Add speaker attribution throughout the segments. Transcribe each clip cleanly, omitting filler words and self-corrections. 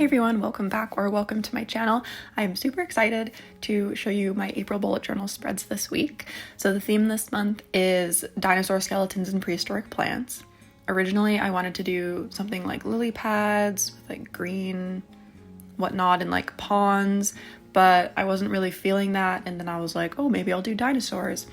Speaker 1: Hey everyone, welcome back or welcome to my channel. I'm super excited to show you my April bullet journal spreads this week. So the theme this month is dinosaur skeletons and prehistoric plants. Originally, I wanted to do something like lily pads with like green whatnot and like ponds, but I wasn't really feeling that. And then I was like, oh, maybe I'll do dinosaurs.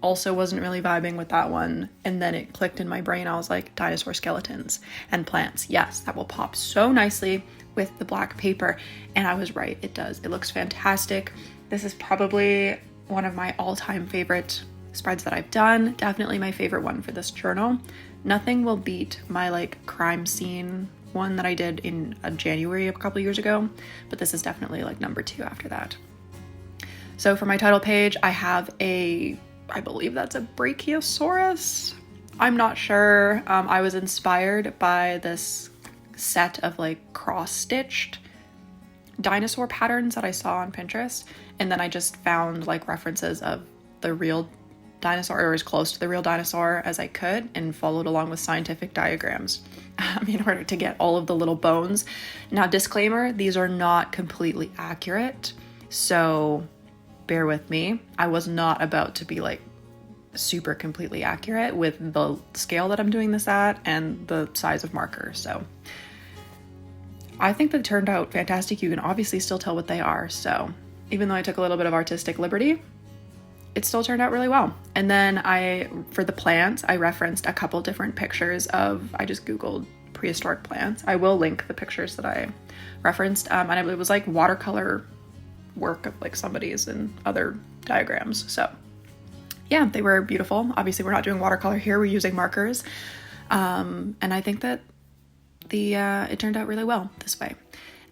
Speaker 1: Also wasn't really vibing with that one. And then it clicked in my brain. I was like, dinosaur skeletons and plants. Yes, that will pop so nicely with the black paper. And I was right, it does. It looks fantastic. This is probably one of my all-time favorite spreads that I've done. Definitely my favorite one for this journal. Nothing will beat my like crime scene one that I did in January a couple years ago, but this is definitely like number 2 after that. So for my title page, I have I believe that's a Brachiosaurus. I'm not sure. I was inspired by this set of like cross-stitched dinosaur patterns that I saw on Pinterest, and then I just found like references of the real dinosaur, or as close to the real dinosaur as I could, and followed along with scientific diagrams in order to get all of the little bones. Now, disclaimer, these are not completely accurate, so bear with me. I was not about to be like super completely accurate with the scale that I'm doing this at and the size of marker. So I think that turned out fantastic. You can obviously still tell what they are. So even though I took a little bit of artistic liberty, it still turned out really well. And then for the plants, I referenced a couple different pictures I just Googled prehistoric plants. I will link the pictures that I referenced. And it was like watercolor work of like somebody's and other diagrams. So yeah, they were beautiful. Obviously we're not doing watercolor here, we're using markers. And I think that it turned out really well this way.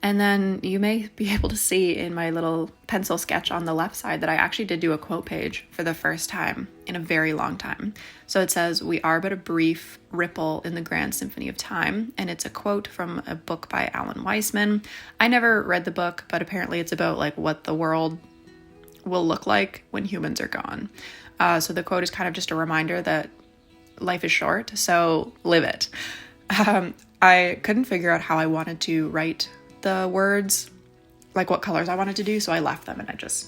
Speaker 1: And then you may be able to see in my little pencil sketch on the left side that I actually did do a quote page for the first time in a very long time. So it says, "We are but a brief ripple in the grand symphony of time." And it's a quote from a book by Alan Weisman. I never read the book, but apparently it's about like what the world will look like when humans are gone. So the quote is kind of just a reminder that life is short, so live it. I couldn't figure out how I wanted to write the words, like what colors I wanted to do, so I left them and I just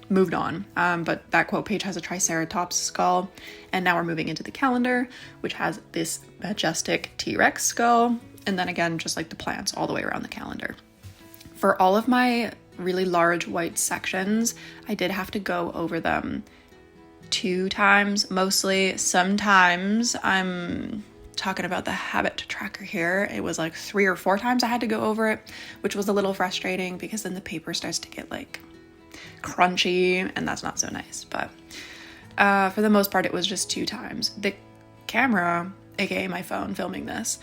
Speaker 1: moved on. But that quote page has a Triceratops skull, and now we're moving into the calendar, which has this majestic T-Rex skull, and then again, just like the plants all the way around the calendar. For all of my really large white sections, I did have to go over them 2 times, mostly. Sometimes I'm talking about the habit tracker here. It was like 3 or 4 times I had to go over it, which was a little frustrating because then the paper starts to get like crunchy and that's not so nice. But for the most part, it was just 2 times. The camera, aka my phone filming this,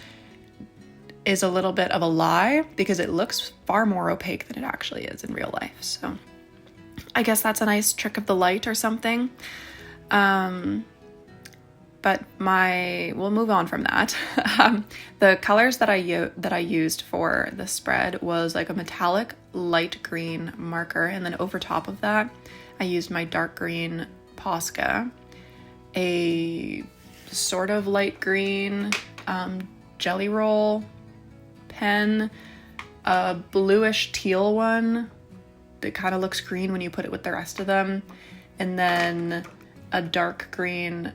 Speaker 1: is a little bit of a lie because it looks far more opaque than it actually is in real life. So I guess that's a nice trick of the light or something. But we'll move on from that. The colors that I used for the spread was like a metallic light green marker, and then over top of that, I used my dark green Posca, a sort of light green Jelly Roll pen, a bluish teal one that kind of looks green when you put it with the rest of them, and then a dark green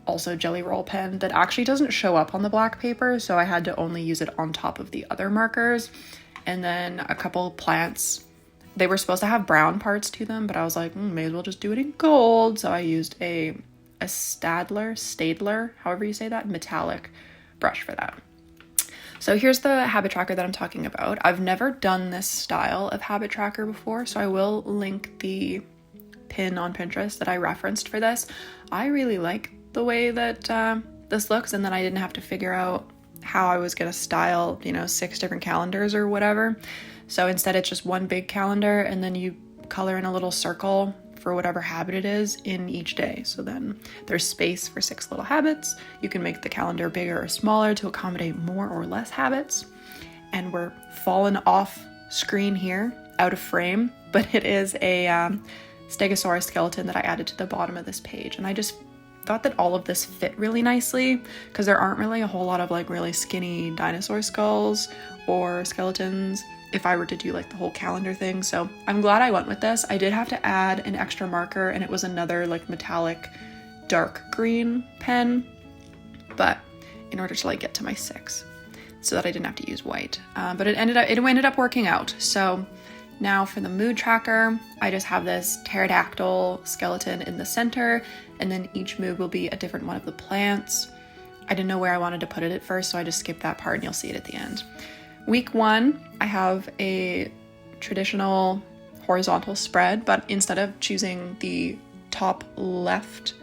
Speaker 1: also Jelly Roll pen that actually doesn't show up on the black paper, so I had to only use it on top of the other markers. And then a couple plants, they were supposed to have brown parts to them, but I was like, may as well just do it in gold. So I used a Stadler, however you say that, metallic brush for that. So here's the habit tracker that I'm talking about. I've never done this style of habit tracker before, so I will link the pin on Pinterest that I referenced for this. I really like the way that this looks, and then I didn't have to figure out how I was going to style, 6 different calendars or whatever. So instead it's just one big calendar, and then you color in a little circle for whatever habit it is in each day. So then there's space for 6 little habits. You can make the calendar bigger or smaller to accommodate more or less habits. And we're falling off screen here, out of frame, but it is a Stegosaurus skeleton that I added to the bottom of this page. And I just thought that all of this fit really nicely because there aren't really a whole lot of like really skinny dinosaur skulls or skeletons if I were to do like the whole calendar thing. So I'm glad I went with this. I did have to add an extra marker, and it was another like metallic dark green pen, but in order to like get to my 6 so that I didn't have to use white. But it ended up working out. So now for the mood tracker, I just have this pterodactyl skeleton in the center, and then each mood will be a different one of the plants. I didn't know where I wanted to put it at first, so I just skipped that part and you'll see it at the end. Week 1, I have a traditional horizontal spread, but instead of choosing the top left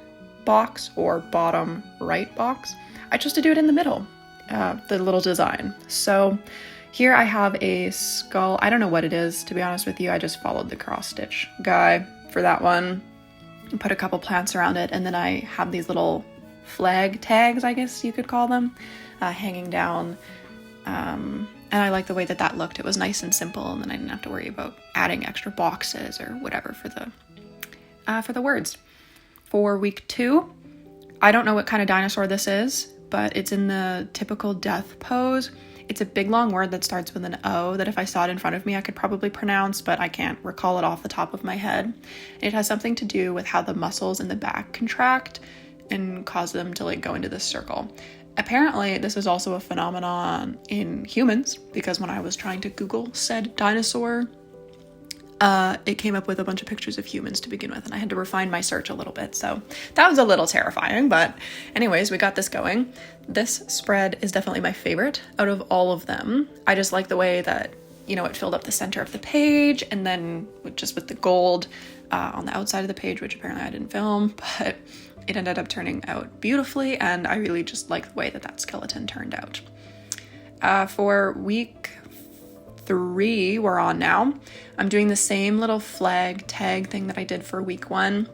Speaker 1: box or bottom right box, I chose to do it in the middle, the little design. So here I have a skull. I don't know what it is, to be honest with you. I just followed the cross stitch guy for that one and put a couple plants around it. And then I have these little flag tags, I guess you could call them, hanging down. And I like the way that that looked. It was nice and simple, and then I didn't have to worry about adding extra boxes or whatever for the words. For week 2, I don't know what kind of dinosaur this is, but it's in the typical death pose. It's a big long word that starts with an O that if I saw it in front of me, I could probably pronounce, but I can't recall it off the top of my head. It has something to do with how the muscles in the back contract and cause them to like go into this circle. Apparently, this is also a phenomenon in humans, because when I was trying to Google said dinosaur, it came up with a bunch of pictures of humans to begin with, and I had to refine my search a little bit, so that was a little terrifying, but anyways, we got this going. This spread is definitely my favorite out of all of them. I just like the way that, you know, it filled up the center of the page, and then just with the gold on the outside of the page, which apparently I didn't film, but it ended up turning out beautifully, and I really just like the way that that skeleton turned out. For week 3 we're on now, I'm doing the same little flag tag thing that I did for week 1,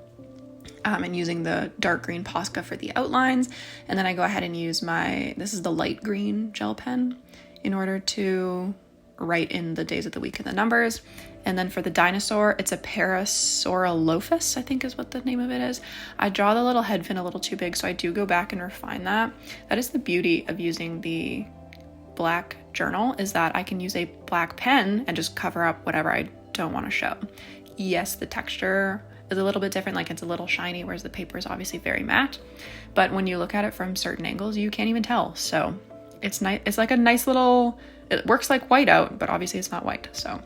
Speaker 1: and using the dark green Posca for the outlines, and then I go ahead and use this is the light green gel pen in order to write in the days of the week and the numbers. And then for the dinosaur, it's a Parasaurolophus, I think is what the name of it is. I draw the little head fin a little too big, so I do go back and refine that. That is the beauty of using the black journal, is that I can use a black pen and just cover up whatever I don't want to show. Yes, the texture is a little bit different, like it's a little shiny, whereas the paper is obviously very matte, but when you look at it from certain angles, you can't even tell. So it's nice. It's like a nice little, it works like whiteout, but obviously it's not white. So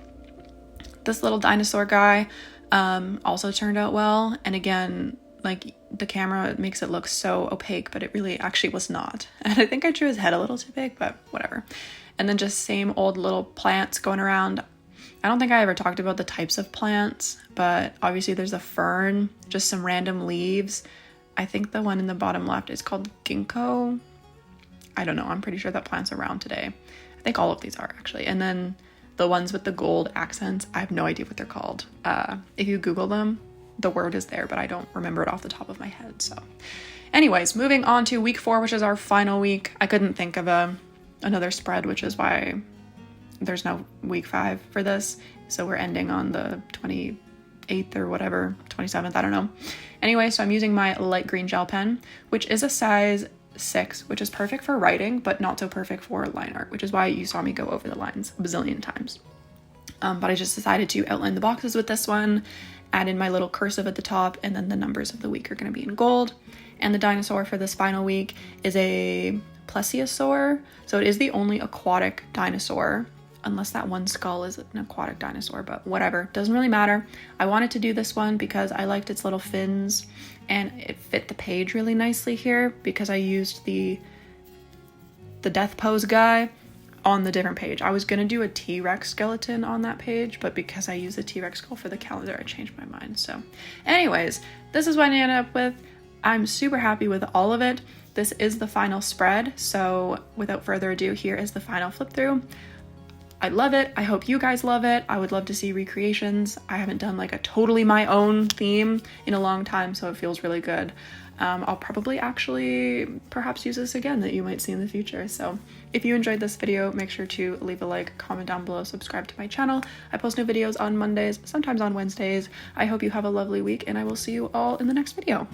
Speaker 1: this little dinosaur guy also turned out well, and again, like the camera makes it look so opaque, but it really actually was not. And I think I drew his head a little too big, but whatever. And then just same old little plants going around. I don't think I ever talked about the types of plants, but obviously there's a fern, just some random leaves. I think the one in the bottom left is called ginkgo. I don't know. I'm pretty sure that plant's around today. I think all of these are actually. And then the ones with the gold accents, I have no idea what they're called. If you Google them, the word is there, but I don't remember it off the top of my head. So anyways, moving on to week 4, which is our final week. I couldn't think of another spread, which is why there's no week 5 for this. So we're ending on the 28th or whatever, 27th, I don't know. Anyway, so I'm using my light green gel pen, which is a size 6, which is perfect for writing, but not so perfect for line art, which is why you saw me go over the lines a bazillion times. But I just decided to outline the boxes with this one, add in my little cursive at the top, and then the numbers of the week are going to be in gold. And the dinosaur for this final week is a plesiosaur. So it is the only aquatic dinosaur, unless that one skull is an aquatic dinosaur, but whatever, doesn't really matter. I wanted to do this one because I liked its little fins, and it fit the page really nicely here because I used the death pose guy on the different page. I was gonna do a T-Rex skeleton on that page, but because I used the T-Rex skull for the calendar, I changed my mind. So anyways, this is what I ended up with. I'm super happy with all of it. This is the final spread, so without further ado, here is the final flip through. I love it. I hope you guys love it. I would love to see recreations. I haven't done like a totally my own theme in a long time, so it feels really good. I'll probably actually perhaps use this again that you might see in the future. So if you enjoyed this video, make sure to leave a like, comment down below, subscribe to my channel. I post new videos on Mondays, sometimes on Wednesdays. I hope you have a lovely week, and I will see you all in the next video.